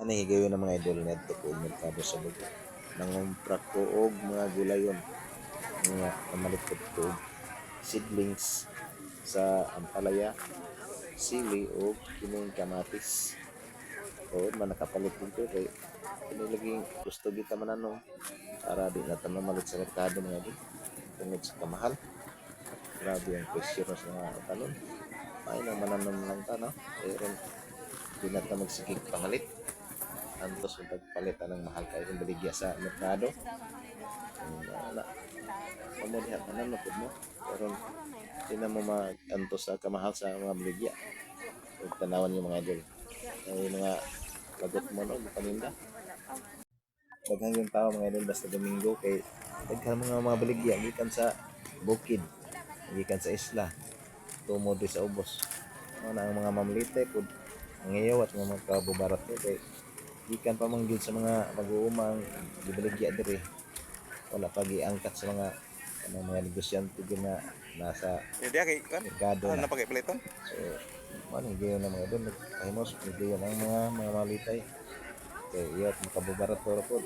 Ano higayon ng mga idol nga to ko merkado sa Bogo. Nangumpra ko og mga gulayon nga namalikod ko og seedlings sa ampalaya, sili o kining kamatis. O man nakapalit din ko kay kini lagi gusto kita mananong para di na tayo mamalit sa merkado mga idol. Tungod sa kamahal. Grabe ang presyo na sa mga talon. Ay nang mananom lang ta no. Pero di na ta magsikig pamalit. Antos yung pagpalit ng mahal kayo yung baligya sa merkado. Wala. Pamulihan ka na napod mo. Pero hindi na mo ma-antos sa kamahal sa mga baligya. Huwag tanawan yung mga idol. Yung mga lagot mo no, paninda. Daghang yung tao mga idol basta Domingo kay daghang mga baligya gikan sa bukid, gikan sa isla, tumo di sa ubos. Ano na ang mga mamlite pud nangayaw at mga kabubarat ko kay gikan pa man gyud sa mga mag-uumang gibaligya diri. Wala pa giangkat sa mga negosyante gyud na nasa Hindi kay kan. merkado na. Napakay paliton. So, ano gayon na mga idol, kahimos gayon ang mga malitay. Kay iyot makabubarat ko ra pod.